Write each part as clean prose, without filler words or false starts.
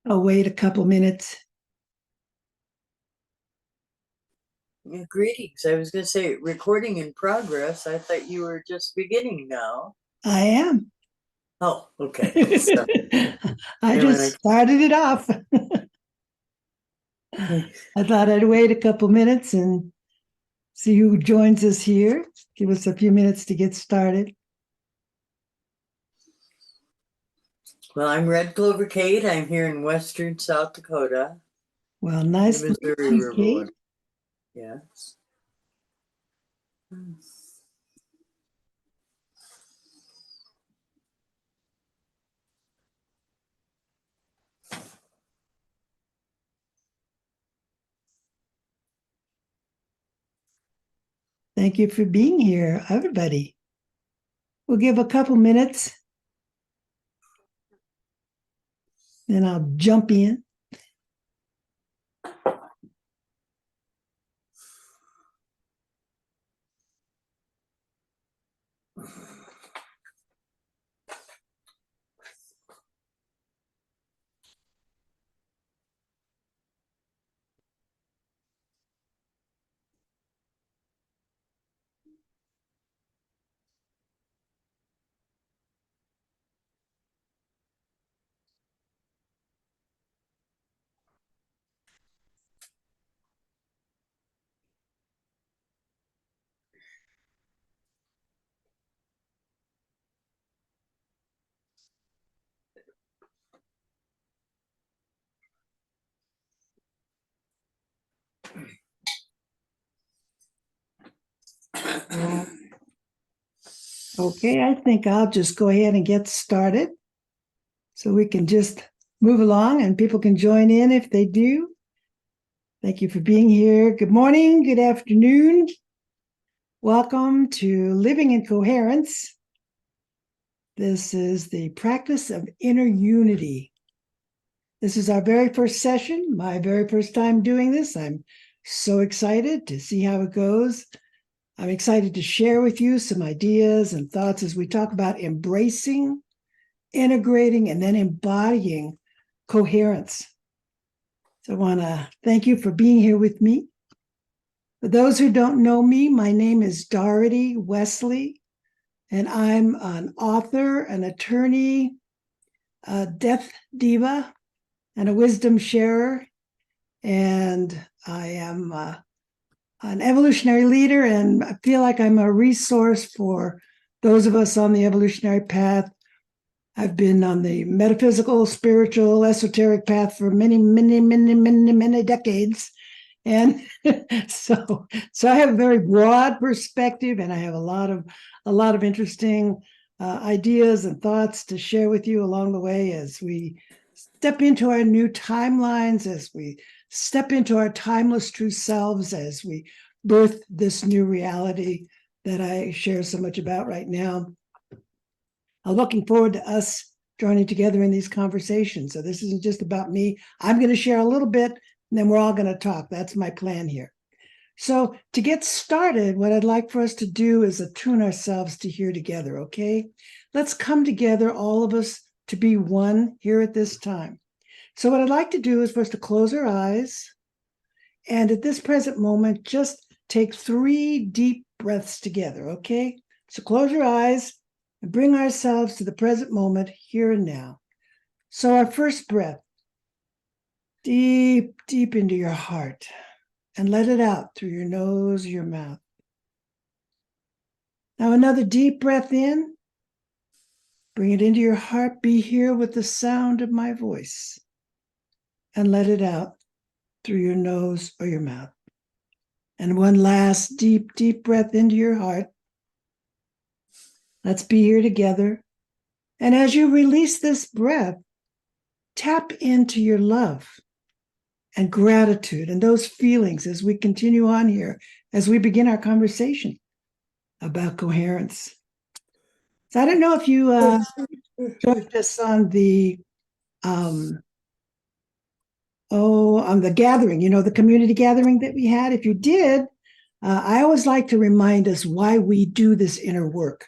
I'll wait a couple minutes. Yeah, greetings. I was going to say recording in progress. I thought you were just beginning now. I am. Oh, okay. So, I yeah, when just started it off. I thought I'd wait a couple minutes and see who joins us here. Give us a few minutes to get started. well, I'm Red Clover Kate. I'm here in western South Dakota, Well, in the nice to meet Missouri you, River Kate. water. Yes. Thank you for being here, everybody. We'll give a couple minutes, then I'll jump in. Okay, I think I'll just go ahead and get started so we can just move along and people can join in if they do. Thank you for being here. Good morning, good afternoon. Welcome to Living in Coherence. This is the practice of inner unity. This is our very first session, my very first time doing this. I'm so excited to see how it goes. I'm excited to share with you some ideas and thoughts as we talk about embracing, integrating, and then embodying coherence. So I want to thank you for being here with me. For those who don't know me, my name is Dorothy Wesley, and I'm an author, an attorney, a death diva, and a wisdom sharer. And I am an evolutionary leader, and I feel like I'm a resource for those of us on the evolutionary path. I've been on the metaphysical, spiritual, esoteric path for many decades. And so I have a very broad perspective, and I have a lot of interesting ideas and thoughts to share with you along the way as we step into our new timelines, as we step into our timeless true selves, as we birth this new reality that I share so much about right now. I'm looking forward to us joining together in these conversations. So this isn't just about me. I'm going to share a little bit, and then we're all going to talk. That's my plan here. So to get started, what I'd like for us to do is attune ourselves to here together, okay? Let's come together, all of us, to be one here at this time. So what I'd like to do is for us to close our eyes, and at this present moment, just take 3 deep breaths together, okay? So close your eyes and bring ourselves to the present moment, here and now. So our first breath, deep, deep into your heart, and let it out through your nose or your mouth. Now another deep breath in, bring it into your heart, be here with the sound of my voice, and let it out through your nose or your mouth. And one last deep, deep breath into your heart. Let's be here together. And as you release this breath, tap into your love and gratitude and those feelings as we continue on here, as we begin our conversation about coherence. So I don't know if you joined us on the on the gathering, the community gathering that we had. If you did, I always like to remind us why we do this inner work.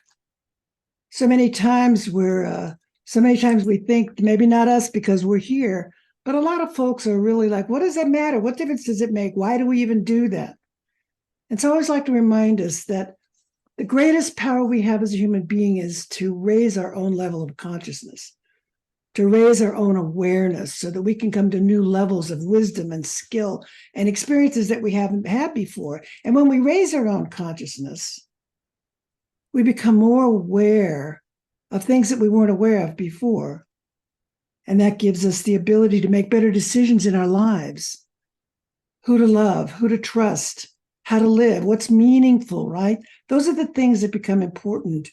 So many times we think maybe not us because we're here, But a lot of folks are really like, what does that matter? What difference does it make? Why do we even do that? And so I always like to remind us that the greatest power we have as a human being is to raise our own level of consciousness, to raise our own awareness so that we can come to new levels of wisdom and skill and experiences that we haven't had before. And when we raise our own consciousness, we become more aware of things that we weren't aware of before. And that gives us the ability to make better decisions in our lives, who to love, who to trust, how to live, what's meaningful, right? Those are the things that become important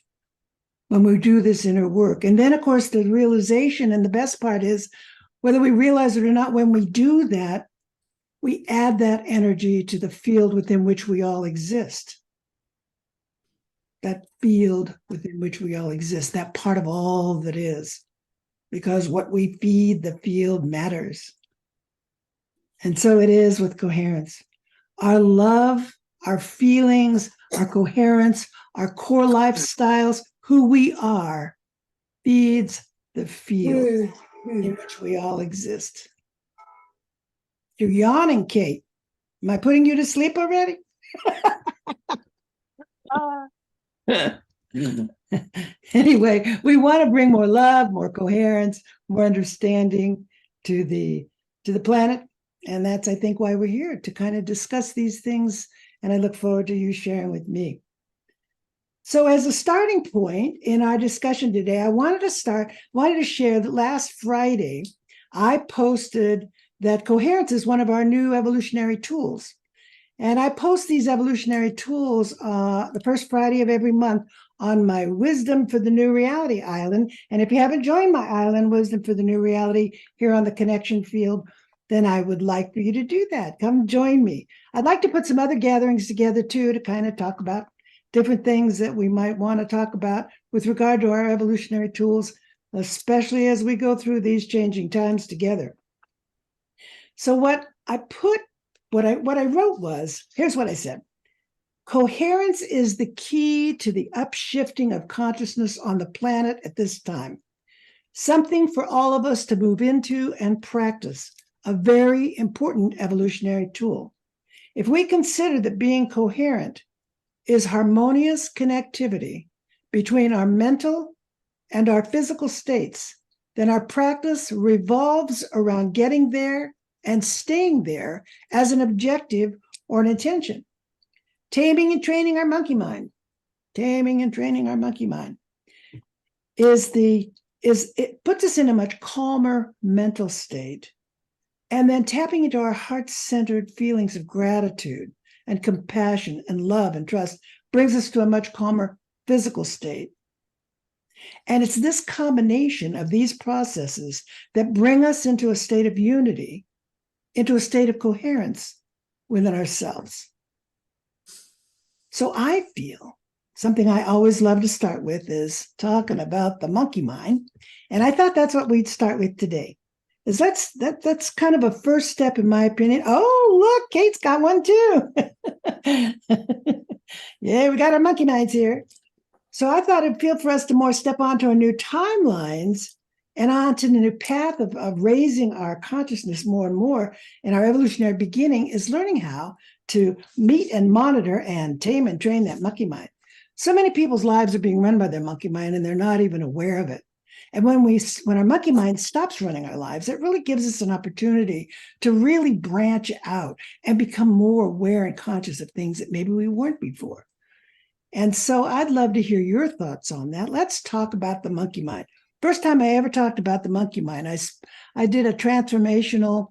when we do this inner work. And then, of course, the realization, and the best part is, whether we realize it or not, when we do that, we add that energy to the field within which we all exist. That field within which we all exist, that part of all that is. Because what we feed the field matters. And so it is with coherence. Our love, our feelings, our coherence, our core lifestyles, who we are, feeds the field in which we all exist. You're yawning, Kate. Am I putting you to sleep already? Anyway, we want to bring more love, more coherence, more understanding to the planet. And that's, I think, why we're here, to kind of discuss these things. And I look forward to you sharing with me. So as a starting point in our discussion today, I wanted to share that last Friday, I posted that coherence is one of our new evolutionary tools. And I post these evolutionary tools the first Friday of every month on my Wisdom for the New Reality island. And if you haven't joined my island, Wisdom for the New Reality, here on the connection field, then I would like for you to do that. Come join me. I'd like to put some other gatherings together too, to kind of talk about different things that we might want to talk about with regard to our evolutionary tools, especially as we go through these changing times together. So what I wrote was, here's what I said. Coherence is the key to the upshifting of consciousness on the planet at this time. Something for all of us to move into and practice, a very important evolutionary tool. If we consider that being coherent is harmonious connectivity between our mental and our physical states, then our practice revolves around getting there and staying there as an objective or an intention. Taming and training our monkey mind. Taming and training our monkey mind it puts us in a much calmer mental state. And then tapping into our heart-centered feelings of gratitude and compassion and love and trust brings us to a much calmer physical state. And it's this combination of these processes that bring us into a state of unity, into a state of coherence within ourselves. So I feel something I always love to start with is talking about the monkey mind. And I thought that's what we'd start with today. That's kind of a first step, in my opinion. Oh, look, Kate's got one too. Yeah, we got our monkey minds here. So I thought it'd feel for us to more step onto our new timelines and onto the new path of raising our consciousness more and more. And our evolutionary beginning is learning how to meet and monitor and tame and train that monkey mind. So many people's lives are being run by their monkey mind and they're not even aware of it. And when our monkey mind stops running our lives, it really gives us an opportunity to really branch out and become more aware and conscious of things that maybe we weren't before. And so I'd love to hear your thoughts on that. Let's talk about the monkey mind. First time I ever talked about the monkey mind, I did a transformational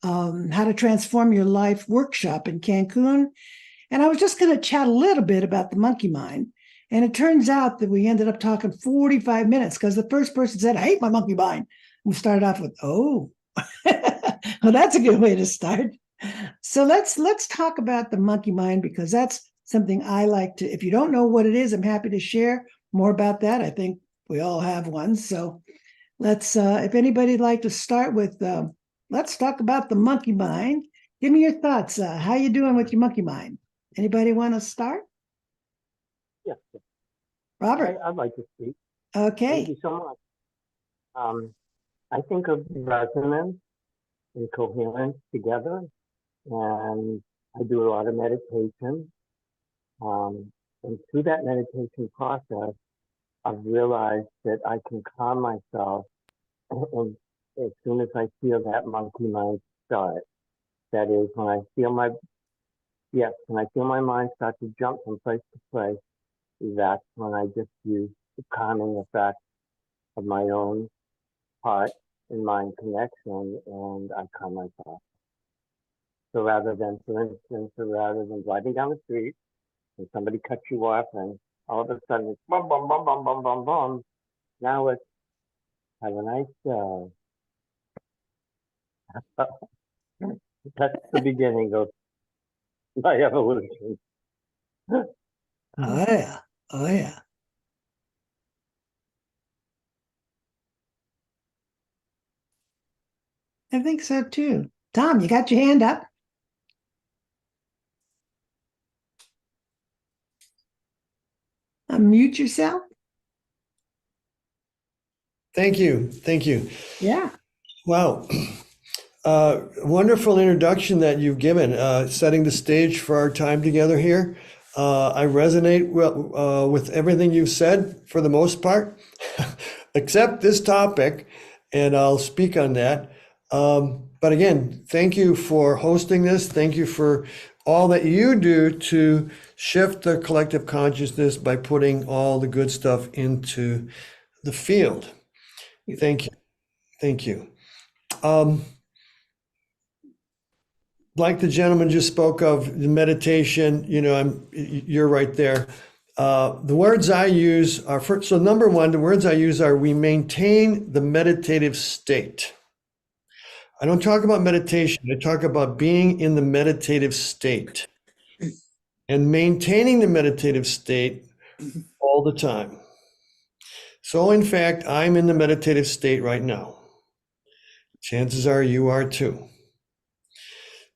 how to transform your life workshop in Cancun. And I was just going to chat a little bit about the monkey mind. And it turns out that we ended up talking 45 minutes because the first person said, I hate my monkey mind. And we started off with, oh, well, that's a good way to start. So let's talk about the monkey mind, because that's something I like to, if you don't know what it is, I'm happy to share more about that. I think we all have one. So let's, if anybody'd like to start with, let's talk about the monkey mind. Give me your thoughts. How you doing with your monkey mind? Anybody want to start? Yes, Robert. I'd like to speak. Okay. Thank you so much. I think of resonance in Coherence together, and I do a lot of meditation. And through that meditation process, I've realized that I can calm myself and as soon as I feel that monkey mind start. That is, when I feel my mind start to jump from place to place, that's when I just use the calming effect of my own heart and mind connection, and I calm myself. So for instance, rather than driving down the street and somebody cuts you off and all of a sudden it's bum, bum, bum, bum, bum, bum, bum, now it's have a nice day. That's the beginning of my evolution. Oh yeah. Oh yeah. I think so too. Tom, you got your hand up? Unmute yourself. Thank you. Thank you. Yeah. Wow. Wonderful introduction that you've given, setting the stage for our time together here. I resonate with everything you've said for the most part, except this topic, and I'll speak on that. But again, thank you for hosting this. Thank you for all that you do to shift the collective consciousness by putting all the good stuff into the field. Thank you. Thank you. Like the gentleman just spoke of, the meditation, you're right there. The words I use are, so number one, the words I use are, we maintain the meditative state. I don't talk about meditation. I talk about being in the meditative state and maintaining the meditative state all the time. So in fact, I'm in the meditative state right now. Chances are you are too.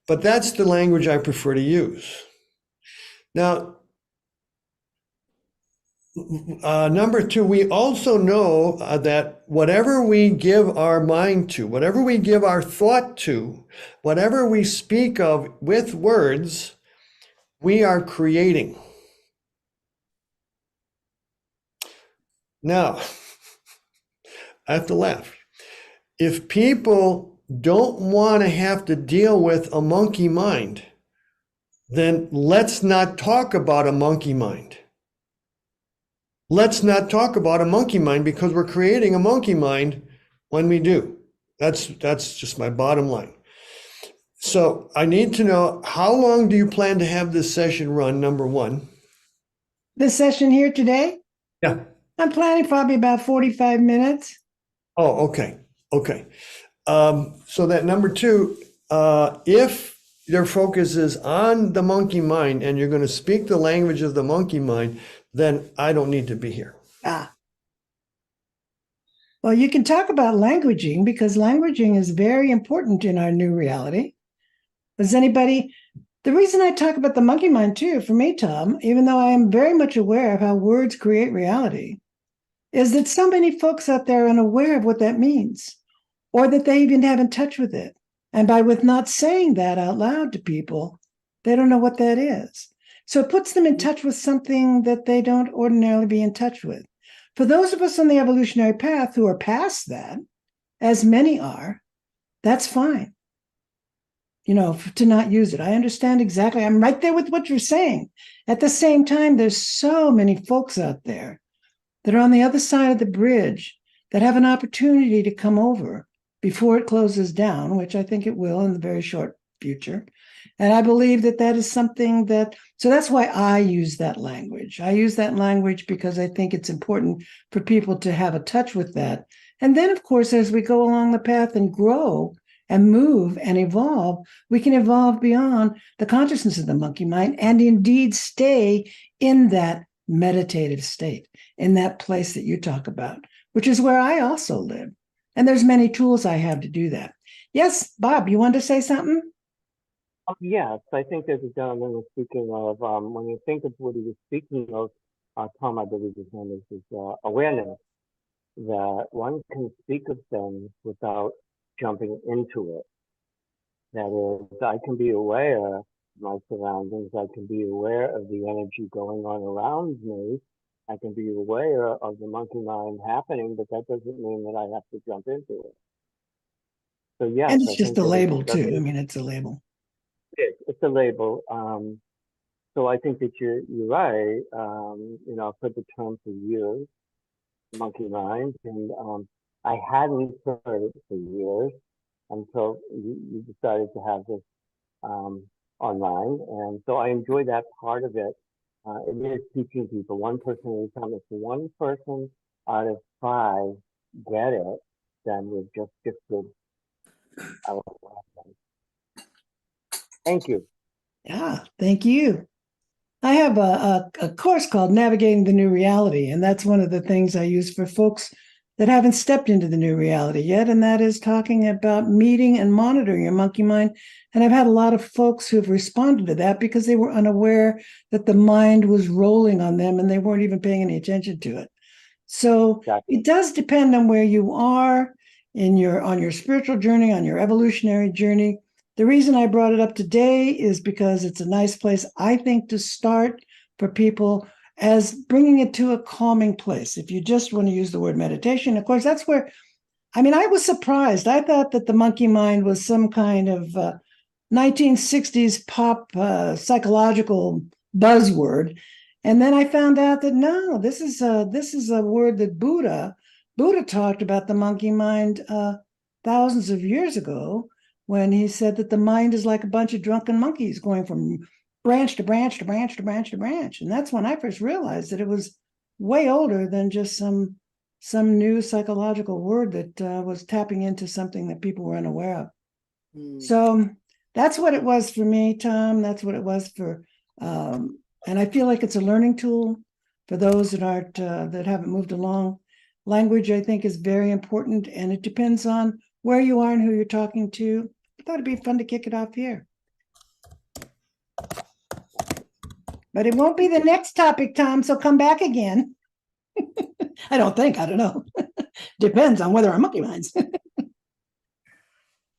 But that's the language I prefer to use. Now, number two, we also know that whatever we give our mind to, whatever we give our thought to, whatever we speak of with words, we are creating. Now, I have to laugh. If people don't want to have to deal with a monkey mind, then let's not talk about a monkey mind. Let's not talk about a monkey mind, because we're creating a monkey mind when we do. That's just my bottom line. So I need to know, how long do you plan to have this session run, number one? This session here today, Yeah. I'm planning probably about 45 minutes. Oh, okay. Okay. So that number two, if your focus is on the monkey mind and you're going to speak the language of the monkey mind, then I don't need to be here. Well, you can talk about languaging, because languaging is very important in our new reality. The reason I talk about the monkey mind too, for me, Tom, even though I am very much aware of how words create reality, is that so many folks out there are unaware of what that means, or that they even haven't touched with it. And with not saying that out loud to people, they don't know what that is. So it puts them in touch with something that they don't ordinarily be in touch with. For those of us on the evolutionary path who are past that, as many are, that's fine. To not use it. I understand exactly. I'm right there with what you're saying. At the same time, there's so many folks out there that are on the other side of the bridge that have an opportunity to come over before it closes down, which I think it will in the very short future. And I believe that is something so that's why I use that language. I use that language because I think it's important for people to have a touch with that. And then, of course, as we go along the path and grow and move and evolve, we can evolve beyond the consciousness of the monkey mind and indeed stay in that meditative state, in that place that you talk about, which is where I also live. And there's many tools I have to do that. Yes, Bob, you wanted to say something? Yes, I think there's a gentleman was speaking of, when you think of what he was speaking of, Tom, I believe his name is awareness, that one can speak of things without jumping into it. That is, I can be aware of my surroundings. I can be aware of the energy going on around me. I can be aware of the monkey mind happening, but that doesn't mean that I have to jump into it. So yes, And I it's just think a that it's label too. I very, mean, it's a label. it's a label. So I think that you're right. I've heard the term for years, monkey mind, and I hadn't heard it for years until you decided to have this online, and so I enjoy that part of it. It is teaching people one person at a time. If one person out of five get it, then we've just gifted our lesson. Thank you. Yeah, thank you. I have a course called Navigating the New Reality, and that's one of the things I use for folks that haven't stepped into the new reality yet, and that is talking about meeting and monitoring your monkey mind. And I've had a lot of folks who have responded to that because they were unaware that the mind was rolling on them and they weren't even paying any attention to it. So Exactly. it does depend on where you are in your spiritual journey, on your evolutionary journey. The reason I brought it up today is because it's a nice place, I think, to start for people as bringing it to a calming place. If you just want to use the word meditation, of course, that's where, I mean, I was surprised. I thought that the monkey mind was some kind of 1960s pop psychological buzzword. And then I found out that no, this is a word that Buddha talked about the monkey mind thousands of years ago when he said that the mind is like a bunch of drunken monkeys going from branch to branch to branch to branch to branch. And that's when I first realized that it was way older than just some new psychological word that was tapping into something that people were unaware of. So that's what it was for me, Tom. That's what it was for, and I feel like it's a learning tool for those that aren't that haven't moved along. Language, I think, is very important, and it depends on where you are and who you're talking to. I thought it'd be fun to kick it off here, but it won't be the next topic, Tom. So come back again. I don't think. I don't know. Depends on whether our monkey minds.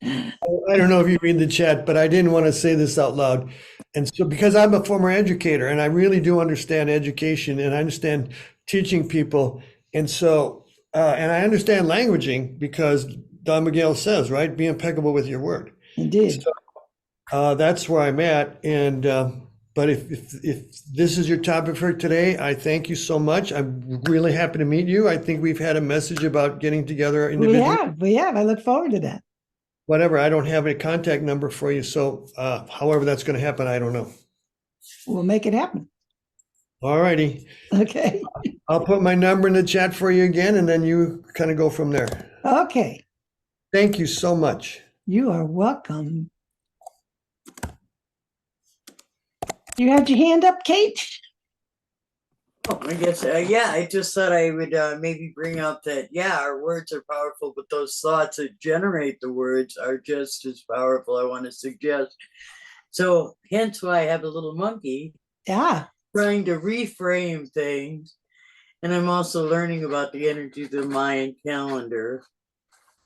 I don't know if you read the chat, but I didn't want to say this out loud. And so, because I'm a former educator and I really do understand education and I understand teaching people. And so, and I understand languaging because Don Miguel says, right, be impeccable with your word. Indeed. So that's where I'm at. And, but if this is your topic for today, I thank you so much. I'm really happy to meet you. I think we've had a message about getting together individually. We have. I look forward to that. Whatever, I don't have a contact number for you, so however that's going to happen, I don't know. We'll make it happen. All righty. Okay. I'll put my number in the chat for you again, and then you kind of go from there. Okay. Thank you so much. You are welcome. You had your hand up, Kate? Oh, I guess, yeah, I just thought I would maybe bring up that, yeah, our words are powerful, but those thoughts that generate the words are just as powerful, I want to suggest. So hence why I have a little monkey. Yeah. Trying to reframe things. And I'm also learning about the energy of the Mayan calendar.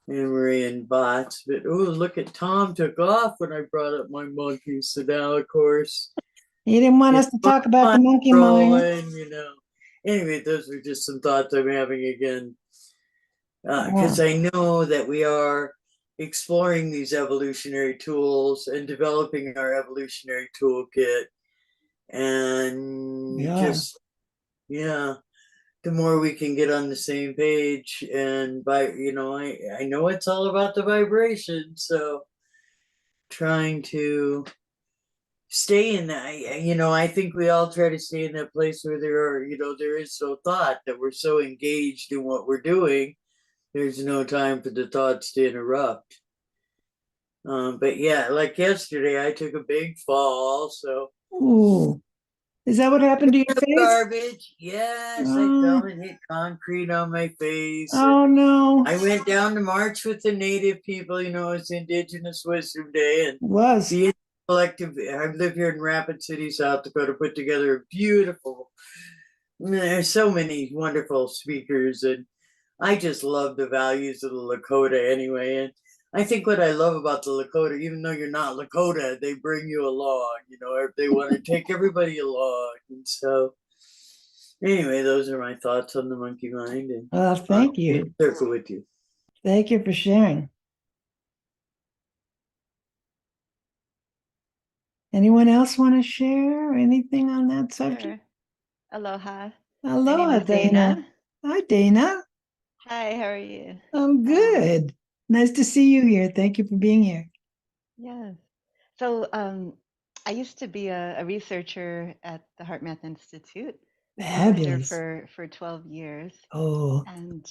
And we're in bots. But oh, look at Tom took off when I brought up my monkey. So now, of course, You didn't want us to talk about the monkey mind. Anyway, those are just some thoughts I'm having again. Because I know that we are exploring these evolutionary tools and developing our evolutionary toolkit. And the more we can get on the same page, and I know it's all about the vibration, so trying to stay in that, I think we all try to stay in that place where there is no thought, that we're so engaged in what we're doing, there's no time for the thoughts to interrupt. But yeah, like yesterday, I took a big fall, so. Ooh. Is that what happened to your face? Garbage. Yes, I fell and hit concrete on my face. Oh no. I went down to march with the native people, it's Indigenous Wisdom Day, and Was the collective, I live here in Rapid City, South Dakota, put together a beautiful, there's so many wonderful speakers, and I just love the values of the Lakota anyway. And I think what I love about the Lakota, even though you're not Lakota, they bring you along, or they want to take everybody along. And so, anyway, those are my thoughts on the monkey mind. And Well, thank you. in circle with you. Thank you for sharing. Anyone else want to share anything on that subject? Sure. Aloha. Aloha, My name is Dana. Hi, Dana. Hi, how are you? I'm good. Nice to see you here. Thank you for being here. Yes. So I used to be a researcher at the HeartMath Institute. I was there Fabulous. for 12 years. Oh, And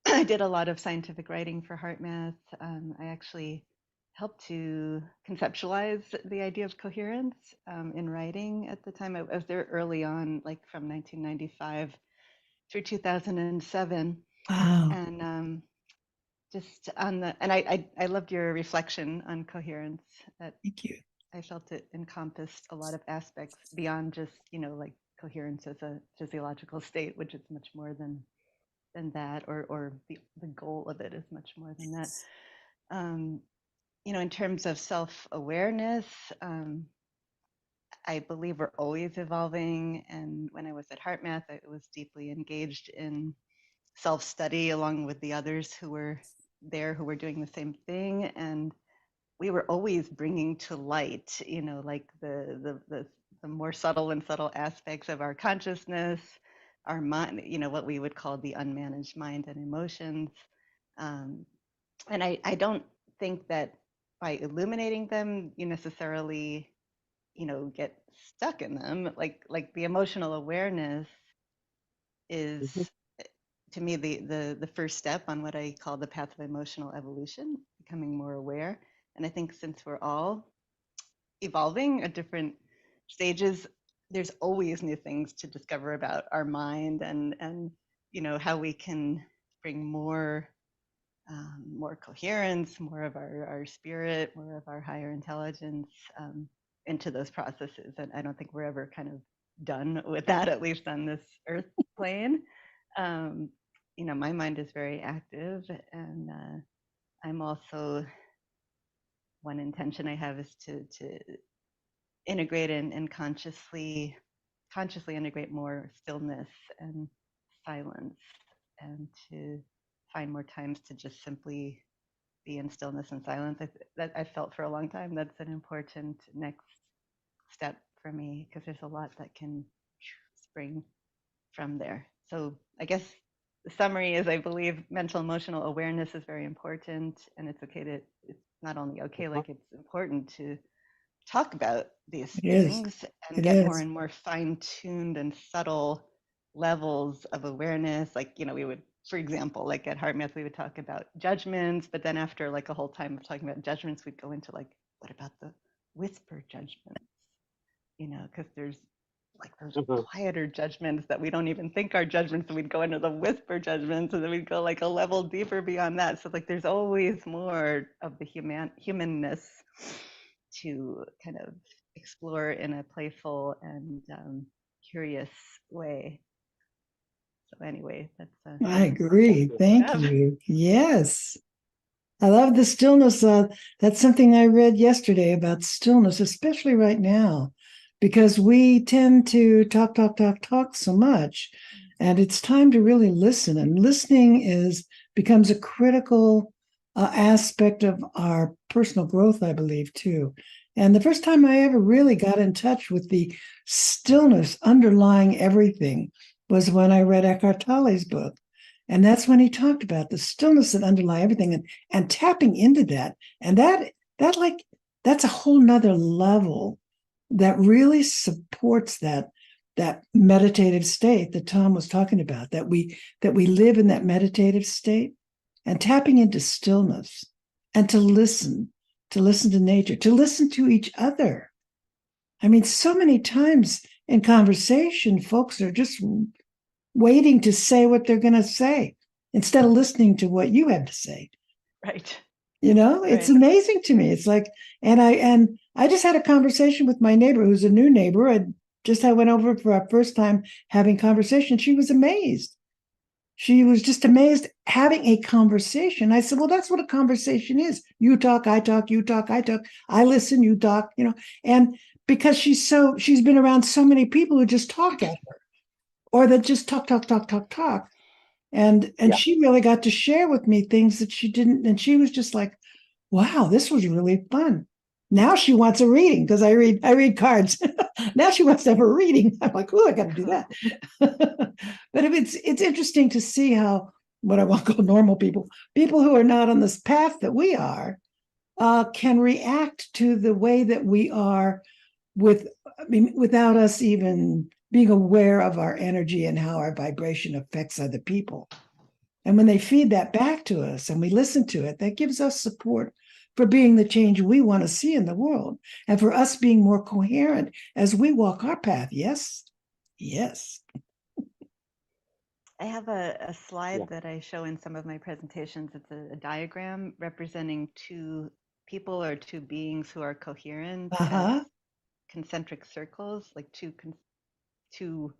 I did a lot of scientific writing for HeartMath. I actually helped to conceptualize the idea of coherence in writing at the time. I was there early on, like from 1995 through 2007. wow. And just on the and I loved your reflection on coherence. That Thank you. I felt it encompassed a lot of aspects beyond just like coherence as a physiological state, which is much more than that, or the goal of it is much more than that. In terms of self-awareness, I believe we're always evolving. And when I was at HeartMath, I was deeply engaged in self-study along with the others who were there who were doing the same thing, and we were always bringing to light like the more subtle and subtle aspects of our consciousness, our mind, what we would call the unmanaged mind and emotions. And I don't think that by illuminating them you necessarily get stuck in them. Like the emotional awareness is Mhm. to me the first step on what I call the path of emotional evolution, becoming more aware. And I think since we're all evolving at different stages, there's always new things to discover about our mind, and how we can bring more coherence, more of our spirit, more of our higher intelligence into those processes. And I don't think we're ever kind of done with that, at least on this earth plane. My mind is very active, and I'm also, one intention I have is to integrate and consciously integrate more stillness and silence, and to find more times to just simply be in stillness and silence. That I felt for a long time that's an important next step for me, because there's a lot that can spring from there. So I guess the summary is, I believe mental emotional awareness is very important, and it's not only okay, like it's important to talk about these It is. things and It get more is. and more fine-tuned and subtle levels of awareness. Like, we would, for example, like at HeartMath, we would talk about judgments, but then after like a whole time of talking about judgments, we'd go into like, what about the whisper judgments? Because there's like those Mhm. quieter judgments that we don't even think are judgments, and we'd go into the whisper judgments, and then we'd go like a level deeper beyond that. So like there's always more of the humanness to kind of explore in a playful and curious way. So anyway, that's I agree. Thank you. Yes. I love the stillness. That's something I read yesterday about stillness, especially right now, because we tend to talk so much, and it's time to really listen. And listening becomes a critical aspect of our personal growth, I believe, too. And the first time I ever really got in touch with the stillness underlying everything was when I read Eckhart Tolle's book. And that's when he talked about the stillness that underlie everything, and tapping into that. And that's a whole nother level that really supports that meditative state that Tom was talking about, that we live in that meditative state, and tapping into stillness, and to listen to nature, to listen to each other. I mean, so many times in conversation, folks are just waiting to say what they're going to say instead of listening to what you have to say. right. It's amazing to me. It's like, and I just had a conversation with my neighbor, who's a new neighbor. I went over for our first time having conversation. She was amazed. she was just amazed having a conversation. I said, well, that's what a conversation is. You talk, I talk, you talk, I talk, I listen, you talk, and because she's been around so many people who just talk at her or that just talk, talk, talk, talk, talk. And Yeah. she really got to share with me things that she didn't. And she was just like, wow, this was really fun. Now she wants a reading because I read cards. Now she wants to have a reading. I'm like, oh, I got to do that. But it's interesting to see how what I want to call normal people who are not on this path that we are, can react to the way that we are without us even being aware of our energy and how our vibration affects other people. And when they feed that back to us and we listen to it, that gives us support for being the change we want to see in the world and for us being more coherent as we walk our path. Yes. Yes. I have a slide Yeah. that I show in some of my presentations. It's a diagram representing two people or two beings who are coherent as concentric circles, like two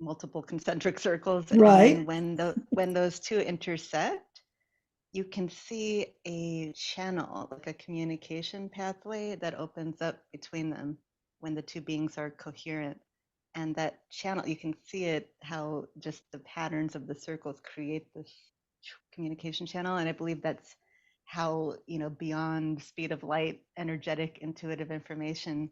multiple concentric circles. Right. And then when those two intersect, you can see a channel, like a communication pathway that opens up between them when the two beings are coherent. And that channel, you can see it, how just the patterns of the circles create this communication channel. And I believe that's how, beyond speed of light, energetic, intuitive information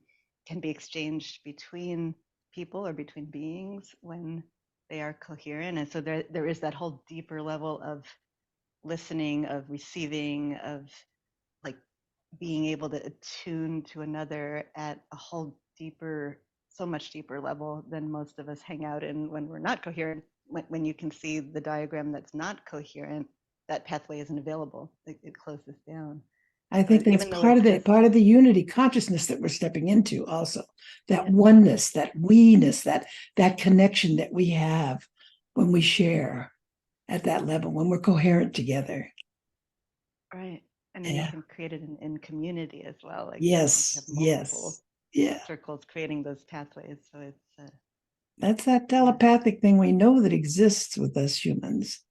can be exchanged between people or between beings when they are coherent. And so there is that whole deeper level of listening, of receiving, of like being able to attune to another at a whole deeper, so much deeper level than most of us hang out in when we're not coherent. When you can see the diagram that's not coherent, that pathway isn't available. It closes down. I think that's Even though part it's of it, just part of the unity consciousness that we're stepping into also. That Yeah. oneness, that we-ness, that connection that we have when we share at that level, when we're coherent together. right, and then Yeah. you can create it in community as well. Like Yes. have multiple Yeah. circles creating those pathways. So it's That's that telepathic thing we know that exists with us humans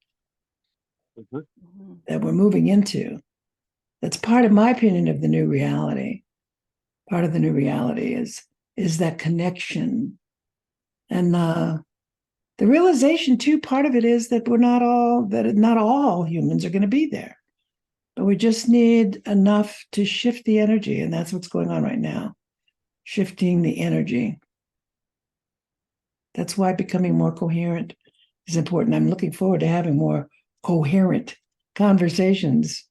Mhm. that we're moving into. That's part of my opinion of the new reality. Part of the new reality is that connection. And the realization too, part of it is that not all humans are going to be there. But we just need enough to shift the energy. And that's what's going on right now. Shifting the energy. That's why becoming more coherent is important. I'm looking forward to having more coherent conversations.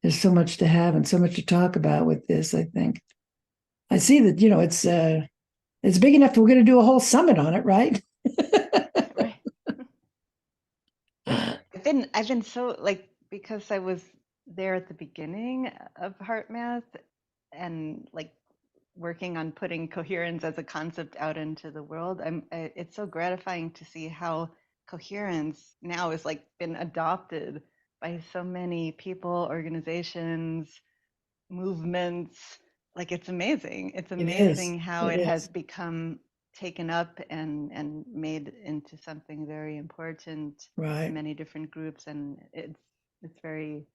There's so much to have and so much to talk about with this, I think. I see that, it's big enough that we're going to do a whole summit on it, right? right. I've been so because I was there at the beginning of Heart Math and working on putting coherence as a concept out into the world. It's so gratifying to see how coherence now is been adopted by so many people, organizations, movements. It's amazing. It's amazing how it has become taken up and made into something very important Right. in many different groups, and it's very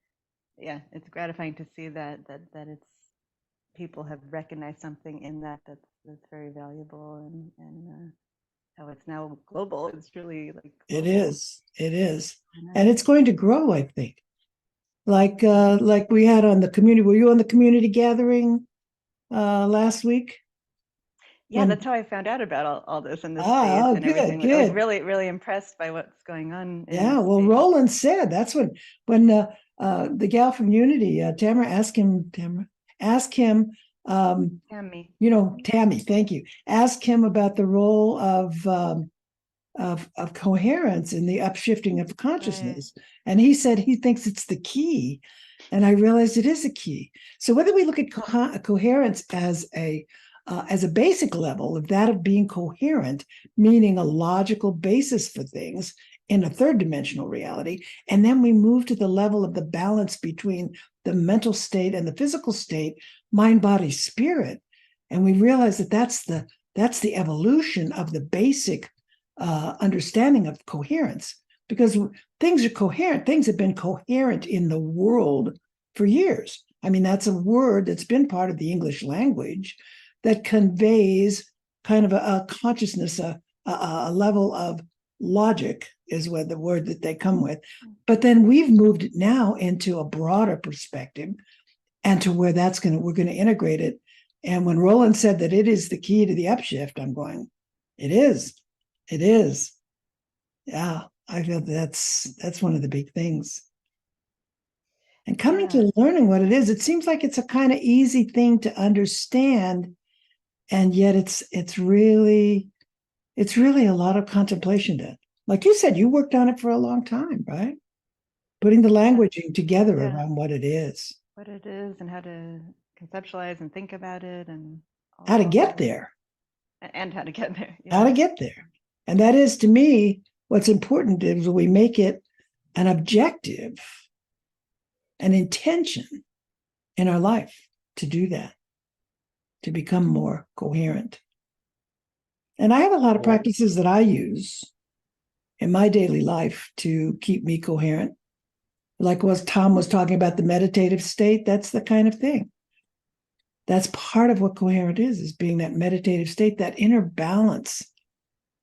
it's gratifying to see that it's people have recognized something in that's very valuable, and how it's now global. It's really It global. is. And it's going to grow, I think. Like we had on the community. Were you on the community gathering last week? Yeah, that's how I found out about all this and this space and good, everything. good. I was really, really impressed by what's going on. Yeah, well, Roland said that's when the gal from Unity, Tamara, asked him, Tammy. Tammy, thank you. Ask him about the role of coherence in the upshifting of consciousness. Right. And he said he thinks it's the key. And I realized it is a key. So whether we look at coherence as a basic level of that of being coherent, meaning a logical basis for things in a third dimensional reality, and then we move to the level of the balance between the mental state and the physical state, mind, body, spirit, and we realize that that's the evolution of the basic understanding of coherence. because things are coherent. Things have been coherent in the world for years. I mean, that's a word that's been part of the English language that conveys kind of a consciousness, a level of logic is what the word that they come with. But then we've moved it now into a broader perspective and to where we're going to integrate it. And when Roland said that it is the key to the upshift, I'm going, it is. Yeah, I feel that's one of the big things. And coming to learning what it is, it seems like it's a kind of easy thing to understand. And yet it's really a lot of contemplation to, like you said, you worked on it for a long time, right? Putting the languaging together around what it is. What it is and how to conceptualize and think about it and how to get there. And how to get there. Yeah. How to get there. And that is, to me, what's important is we make it an objective, an intention in our life to do that, to become more coherent. And I have a lot of practices that I use in my daily life to keep me coherent. Like what Tom was talking about, the meditative state, that's the kind of thing. That's part of what coherent is being that meditative state, that inner balance,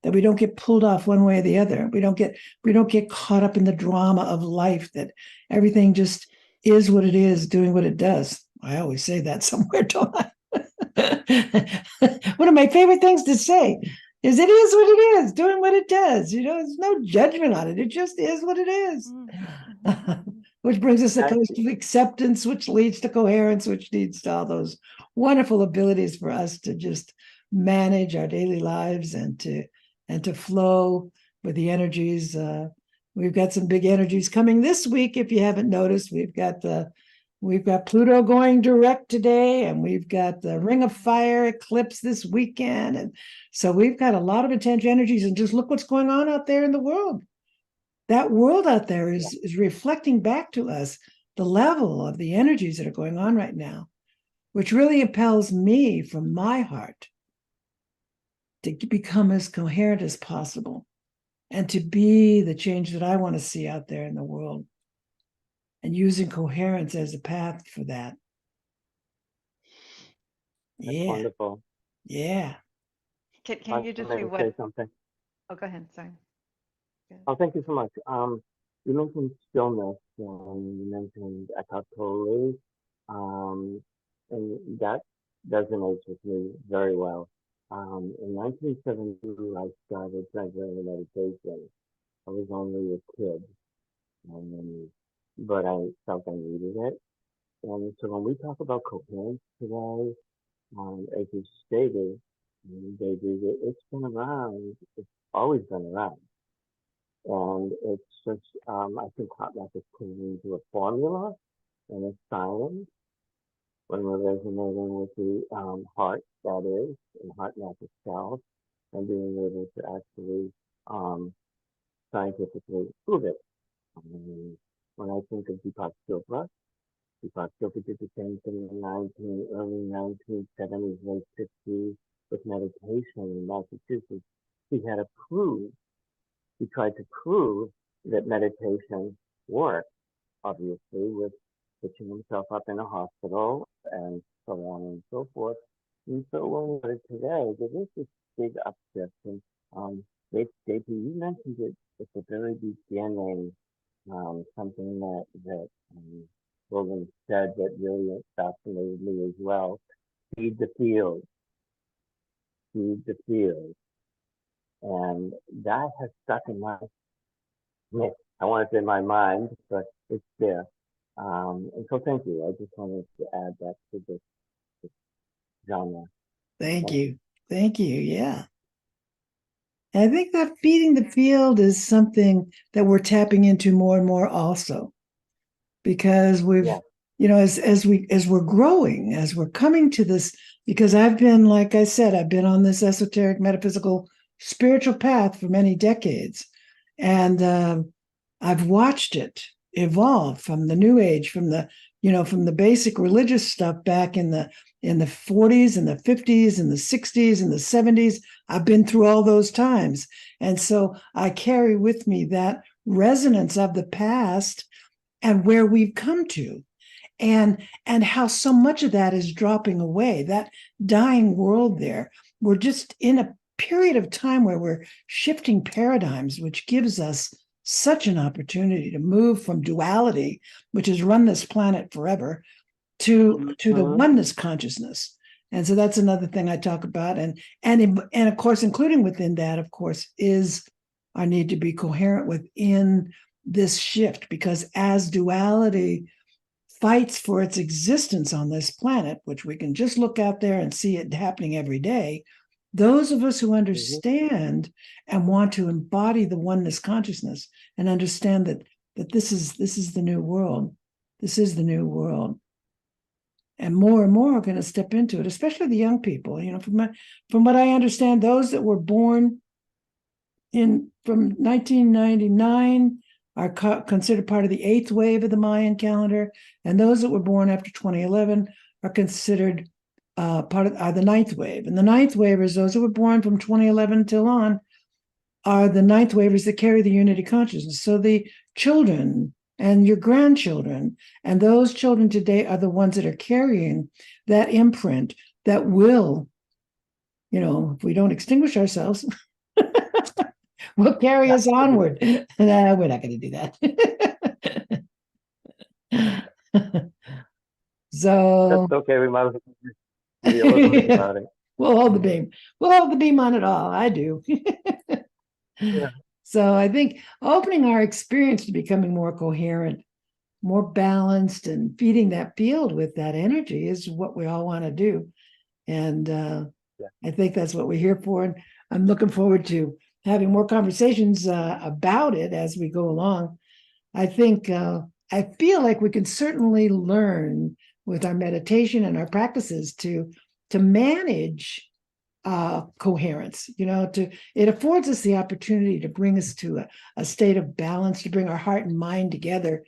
that we don't get pulled off one way or the other. We don't get caught up in the drama of life, that everything just is what it is, doing what it does. I always say that somewhere, don't I? One of my favorite things to say is it is what it is, doing what it does. There's no judgment on it. It just is what it is. Which brings us to acceptance, which leads to coherence, which leads to all those wonderful abilities for us to just manage our daily lives and to flow with the energies. We've got some big energies coming this week. If you haven't noticed, we've got Pluto going direct today, and we've got the Ring of Fire eclipse this weekend. And so we've got a lot of intense energies, and just look what's going on out there in the world. That world out there is reflecting back to us the level of the energies that are going on right now, which really impels me from my heart to become as coherent as possible and to be the change that I want to see out there in the world, and using coherence as a path for that. That's wonderful. Yeah. Can you just say what? Say something? Oh, go ahead. Sorry. Oh, thank you so much. You mentioned stillness, and you mentioned Eckhart Tolle, and that resonates with me very well. In 1970, I started regular meditation. I was only a kid, but I felt I needed it. And so when we talk about coherence today, as you stated, it's been around. It's always been around. And it's just, I think heart math is turning into a formula and a science when we're resonating with the heart, that is, and heart math itself, and being able to actually scientifically prove it. When I think of Deepak Chopra did the same thing in the early 1970s, late 50s with meditation in Massachusetts. He tried to prove that meditation worked, obviously, with pitching himself up in a hospital and so on and so forth. And so when we're today, there is this big upshift. And JP, you mentioned it at the very beginning, something that Roland said that really fascinated me as well. Feed the field. Feed the field. And that has stuck in my, I want to say my mind, but it's there. And so thank you. I just wanted to add that to this genre. Thank you. Yeah. And I think that feeding the field is something that we're tapping into more and more also, because we've, as we're growing, as we're coming to this, because I've been, like I said, I've been on this esoteric, metaphysical, spiritual path for many decades. And I've watched it evolve from the New Age, from the basic religious stuff back in the 40s and the 50s and the 60s and the 70s. I've been through all those times. And so I carry with me that resonance of the past and where we've come to, and how so much of that is dropping away, that dying world there. We're just in a period of time where we're shifting paradigms, which gives us such an opportunity to move from duality, which has run this planet forever, to the oneness consciousness. And so that's another thing I talk about. And of course, including within that, of course, is our need to be coherent within this shift, because as duality fights for its existence on this planet, which we can just look out there and see it happening every day, those of us who understand and want to embody the oneness consciousness and understand that this is the new world. This is the new world. And more are going to step into it, especially the young people. You know, from what I understand, those that were born from 1999 are considered part of the 8th wave of the Mayan calendar, and those that were born after 2011 are considered part of the 9th wave. And the 9th wavers, those that were born from 2011 till on, are the 9th wavers that carry the unity consciousness. So the children and your grandchildren and those children today are the ones that are carrying that imprint that will, you know, if we don't extinguish ourselves, will carry us onward. Nah, we're not going to do that. So That's okay. We might as well be a little about it. we'll hold the beam. We'll hold the beam on it all. I do. Yeah. So I think opening our experience to becoming more coherent, more balanced, and feeding that field with that energy is what we all want to do. And I think that's what we're here for. And I'm looking forward to having more conversations about it as we go along. I think I feel like we can certainly learn with our meditation and our practices to manage coherence. You know, it affords us the opportunity to bring us to a state of balance, to bring our heart and mind together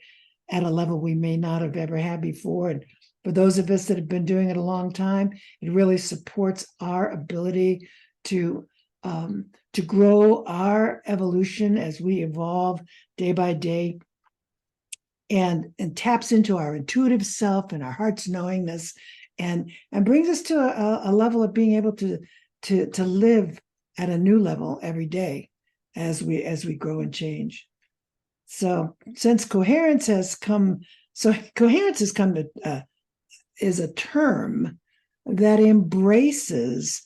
at a level we may not have ever had before. And for those of us that have been doing it a long time, it really supports our ability to grow our evolution as we evolve day by day, and taps into our intuitive self and our heart's knowingness, and brings us to a level of being able to live at a new level every day as we grow and change. So since coherence has come to is a term that embraces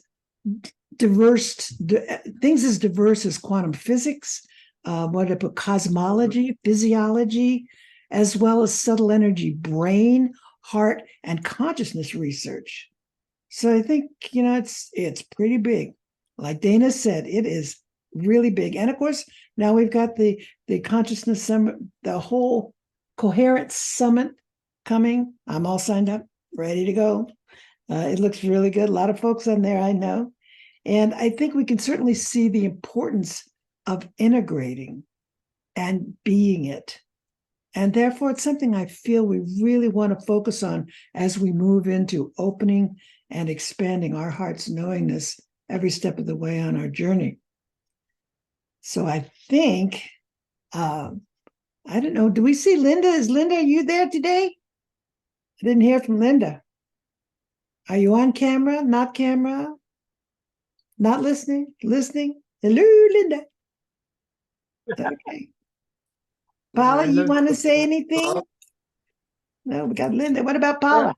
things as diverse as quantum physics, cosmology, physiology, as well as subtle energy, brain, heart, and consciousness research. So I think, you know, it's pretty big. Like Dana said, it is really big. And of course, now we've got the consciousness summit, the whole Coherence summit coming. I'm all signed up, ready to go. It looks really good. A lot of folks on there, I know. And I think we can certainly see the importance of integrating and being it. And therefore, it's something I feel we really want to focus on as we move into opening and expanding our heart's knowingness every step of the way on our journey. So I think, I don't know, do we see Linda? Is Linda, are you there today? I didn't hear from Linda. Are you on camera? Not camera? Not listening? Listening? Hello, Linda. Okay. Paula, you want to say anything? No, we got Linda. What about Paula?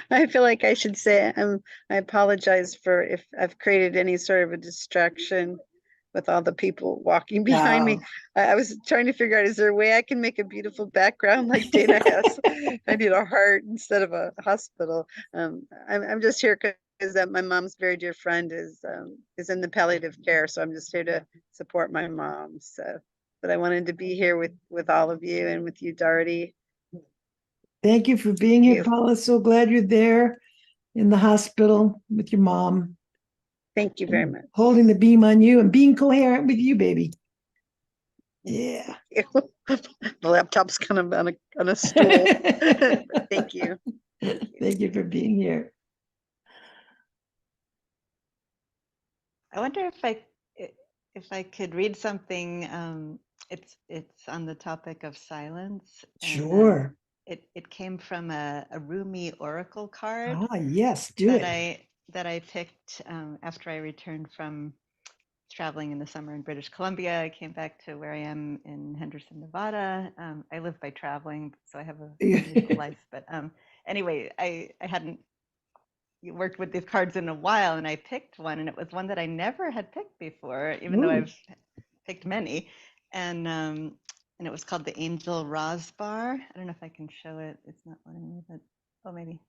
I feel like I should say I apologize for if I've created any sort of a distraction with all the people walking behind me. I was trying to figure out, is there a way I can make a beautiful background like Dana has? I need a heart instead of a hospital. I'm just here because that my mom's very dear friend is in the palliative care, so I'm just here to support my mom. So, but I wanted to be here with all of you and with you, Darty. Thank you for being here, Paula. So glad you're there in the hospital with your mom. Thank you very much. Holding the beam on you and being coherent with you, baby. Yeah. The laptop's kind of on a stool. Thank you. Thank you for being here. I wonder if I could read something It's on the topic of silence, and Sure. it came from a Rumi oracle card Ah, yes, do it. that I picked after I returned from traveling in the summer in British Columbia. I came back to where I am in Henderson, Nevada. I live by traveling, so I have a unusual life. But anyway, I hadn't worked with these cards in a while, and I picked one, and it was one that I never had picked before, even though Ooh. I've picked many. And it was called the Angel Rosbar. I don't know if I can show it. It's not letting me, but oh, maybe.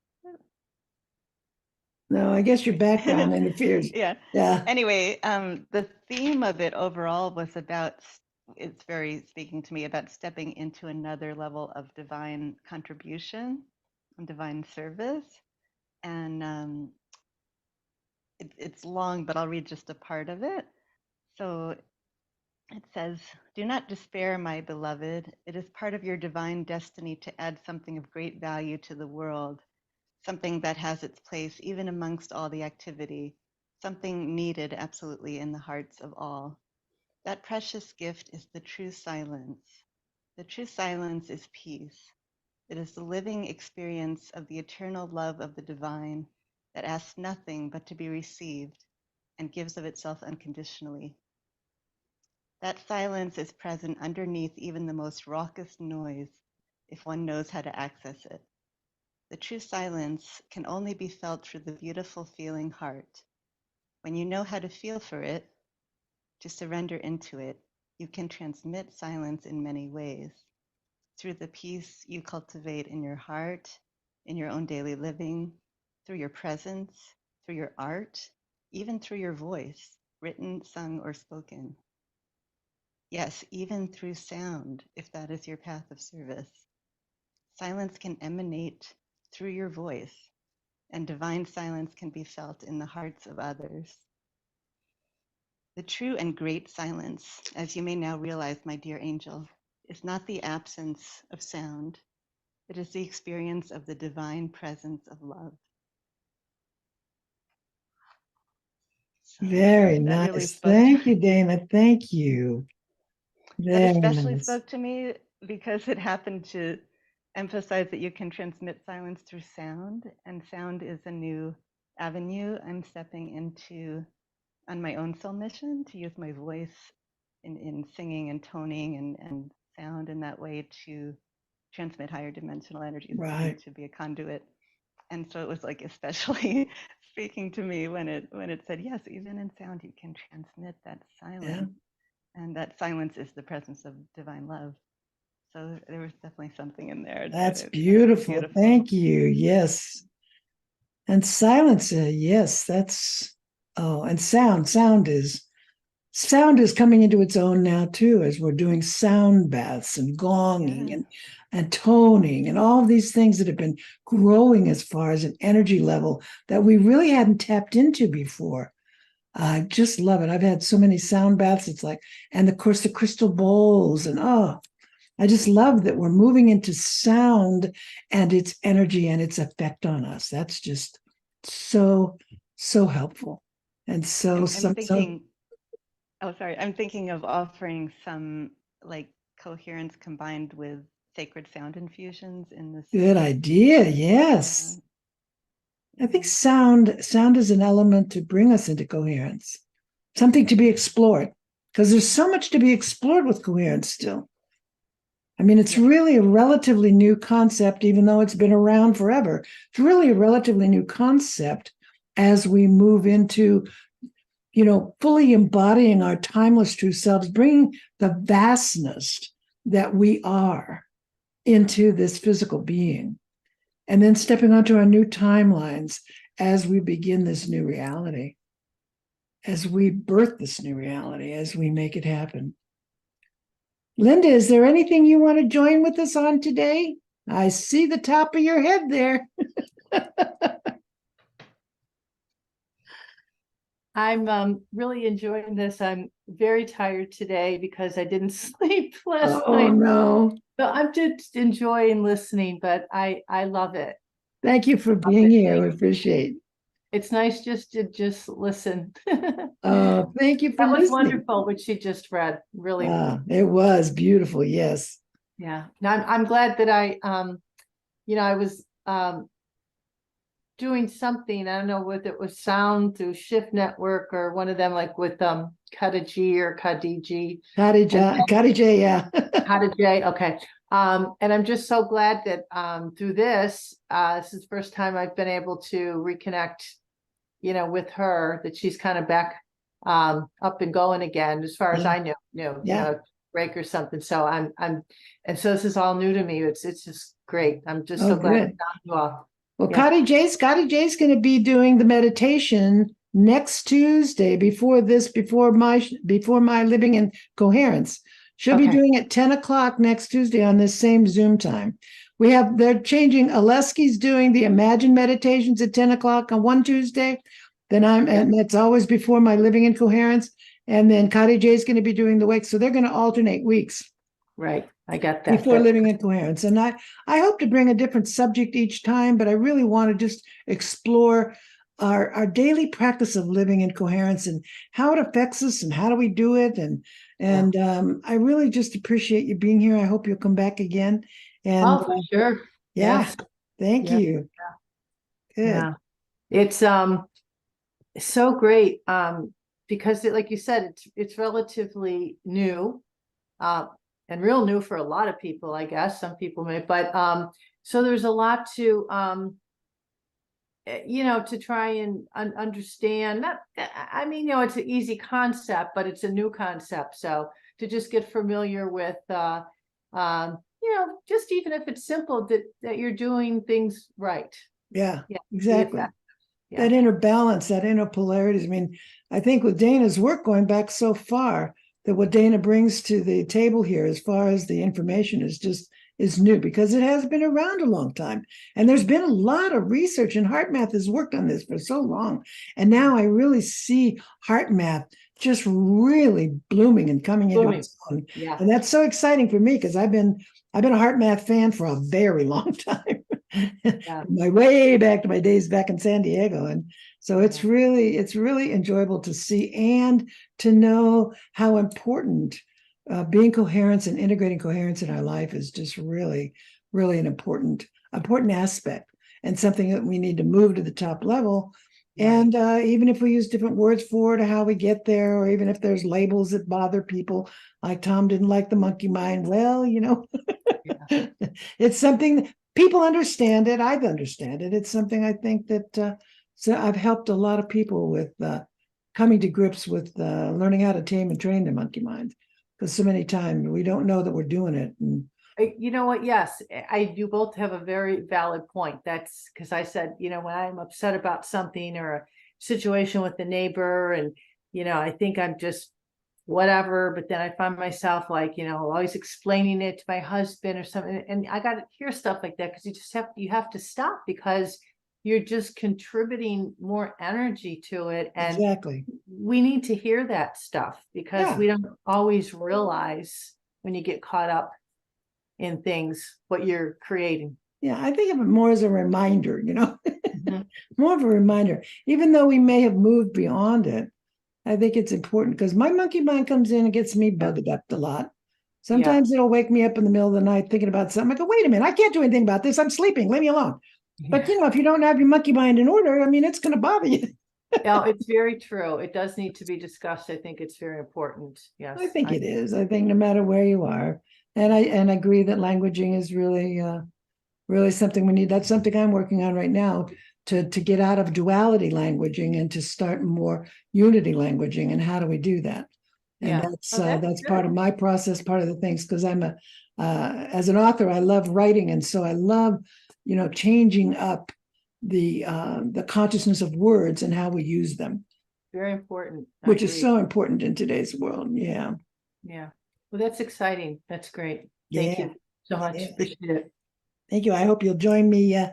No, I guess your background interferes. Yeah. Yeah. Anyway, the theme of it overall was about, it's very speaking to me about stepping into another level of divine contribution and divine service. And it's long, but I'll read just a part of it. So it says, "Do not despair, my beloved. It is part of your divine destiny to add something of great value to the world, something that has its place even amongst all the activity, something needed absolutely in the hearts of all. That precious gift is the true silence. The true silence is peace. It is the living experience of the eternal love of the divine that asks nothing but to be received and gives of itself unconditionally. That silence is present underneath even the most raucous noise if one knows how to access it. The true silence can only be felt through the beautiful feeling heart. When you know how to feel for it, to surrender into it, you can transmit silence in many ways. Through the peace you cultivate in your heart, in your own daily living, through your presence, through your art, even through your voice, written, sung, or spoken. Yes, even through sound, if that is your path of service. Silence can emanate through your voice, and divine silence can be felt in the hearts of others. The true and great silence, as you may now realize, my dear angel, is not the absence of sound. It is the experience of the divine presence of love." So Very that really nice. spoke to Thank you, Dana. Thank you. that Very especially nice. spoke to me because it happened to emphasize that you can transmit silence through sound, and sound is a new avenue I'm stepping into on my own soul mission to use my voice in singing and toning and sound in that way to transmit higher dimensional energies Right. and to be a conduit. And so it was like especially speaking to me when it said, yes, even in sound you can transmit that Yeah. silence. And that silence is the presence of divine love. So there was definitely something in there. That's It was beautiful. beautiful. Thank you. Yes. And silence, yes, that's and sound is coming into its own now too, as we're doing sound baths and gonging Yeah. and toning and all of these things that have been growing as far as an energy level that we really hadn't tapped into before. I just love it. I've had so many sound baths. It's like, and of course the crystal bowls, and I just love that we're moving into sound and its energy and its effect on us. That's just so, so helpful. And so, I'm so thinking, oh, sorry, I'm thinking of offering some like coherence combined with sacred sound infusions in this. good idea. Yes. I think Yeah. sound is an element to bring us into coherence, something to be explored, because there's so much to be explored with coherence still. I mean, it's Yes. really a relatively new concept, even though it's been around forever. It's really a relatively new concept as we move into, fully embodying our timeless true selves, bringing the vastness that we are into this physical being, and then stepping onto our new timelines as we begin this new reality, as we birth this new reality, as we make it happen. Linda, is there anything you want to join with us on today? I see the top of your head there. I'm really enjoying this. I'm very tired today because I didn't sleep last Oh, night. no. So I'm just enjoying listening, but I love it. Thank you for being here. We appreciate it. it's nice just to just listen. Thank you for That was listening. wonderful, what she just read, really. It was beautiful. Yes. Yeah. Now I'm glad that I I was doing something, I don't know whether it was sound through Shift Network or one of them, like with Khadiji or Khadiji. Khadija, yeah. Khadija, okay. And I'm just so glad that through this is the first time I've been able to reconnect, with her, that she's kind of back up and going again, as far as Yeah. I knew, Yeah. break or something. So and so this is all new to me. It's just great. I'm just Oh, so glad I good. found you all. Well, Yeah. Scotty J's going to be doing the meditation next Tuesday before my living in coherence. She'll be Okay. doing it 10 o'clock next Tuesday on this same Zoom time. They're changing. Alesky's doing the Imagine meditations at 10 o'clock on one Tuesday. And that's always before my living in coherence. And then Kari J is going to be doing the wake. So they're going to alternate weeks. Right. I got that. Before living in coherence. And I hope to bring a different subject each time, but I really want to just explore our daily practice of living in coherence and how it affects us and how do we do it. And I really just appreciate you being here. I hope you'll come back again. And for sure. yeah, Yes. thank Yeah. you. Good. Yeah. It's so great because like you said, it's relatively new. And real new for a lot of people, I guess. Some people may, but so there's a lot to to try and understand. Not, I mean, it's an easy concept, but it's a new concept. So to just get familiar with, just even if it's simple, that you're doing things right. Yeah, Yeah, exactly. Yeah. That inner balance, that inner polarities. I mean, I think with Dana's work going back so far, that what Dana brings to the table here, as far as the information, is new because it has been around a long time. And there's been a lot of research, and HeartMath has worked on this for so long. And now I really see HeartMath just really blooming and coming into its own. Yeah. And that's so exciting for me because I've been a HeartMath fan for a very long time. Yeah. My way back to my days back in San Diego. And so it's really enjoyable to see and to know how important being coherence and integrating coherence in our life is just really, really an important aspect and something that we need to move to the top level. Right. And even if we use different words for it or how we get there, or even if there's labels that bother people, like Tom didn't like the monkey mind. Well, it's something people understand it. I understand it. It's something I think that so I've helped a lot of people with coming to grips with learning how to tame and train their monkey mind. Because so many times we don't know that we're doing it. And you know what? Yes, you both have a very valid point. That's because I said, when I'm upset about something or a situation with the neighbor, and I think I'm just whatever, but then I find myself like, always explaining it to my husband or something. And I got to hear stuff like that because you have to stop because you're just contributing more energy to it. And exactly, we need to hear that stuff because we don't always realize when you get caught up in things, what you're creating. Yeah, I think of it more as a reminder, more of a reminder, even though we may have moved beyond it. I think it's important because my monkey mind comes in and gets me bugged up a lot. Sometimes it'll wake me up in the middle of the night thinking about something. I go, wait a minute, I can't do anything about this. I'm sleeping. Leave me alone. But if you don't have your monkey mind in order, I mean, it's going to bother you. It's very true. It does need to be discussed. I think it's very important. Yes, I think it is. I think no matter where you are, and I agree that languaging is really, really something we need. That's something I'm working on right now to get out of duality languaging and to start more unity languaging. And how do we do that? And that's part of my process, part of the things, because I'm as an author, I love writing, and so I love changing up the consciousness of words and how we use them. Very important. Which is so important in today's world. Yeah. Yeah. Well, that's exciting. That's great. Thank you so much. Appreciate it. Thank you. I hope you'll join me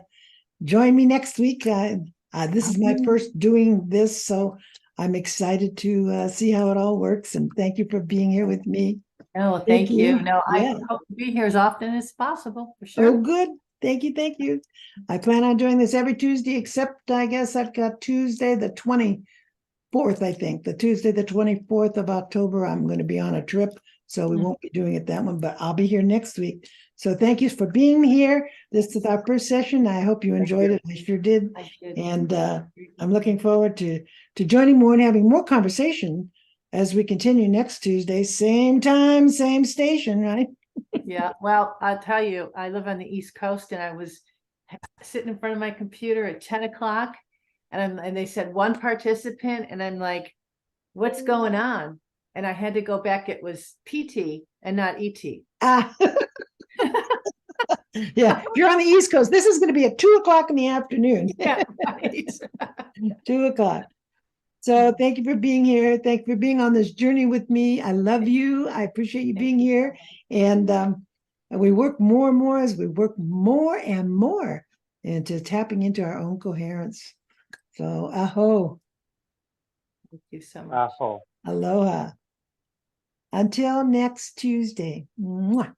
next week. This is my first doing this, so I'm excited to see how it all works. And thank you for being here with me. Oh, thank you. No, I hope to be here as often as possible, for sure. Oh, good. Thank you, thank you. I plan on doing this every Tuesday, except I guess I've got Tuesday, the 24th, I think. The Tuesday, the 24th of October, I'm going to be on a trip, so we won't be doing it that one, but I'll be here next week. So thank you for being here. This is our first session. I hope you enjoyed it. I sure did. I did. And I'm looking forward to joining more and having more conversation as we continue next Tuesday, same time, same station, right? Yeah, well, I'll tell you, I live on the East Coast and I was sitting in front of my computer at 10 o'clock and they said one participant and I'm like, what's going on? And I had to go back. It was PT and not ET. Ah. Yeah, if you're on the East Coast, this is going to be at 2 o'clock in the afternoon. Yeah, right. 2 o'clock. So thank you for being here. Thank you for being on this journey with me. I love you. I appreciate you being here. And we work more and more as we work more and more into tapping into our own coherence. So aho, Thank you so much. aloha. Until next Tuesday. Mwah.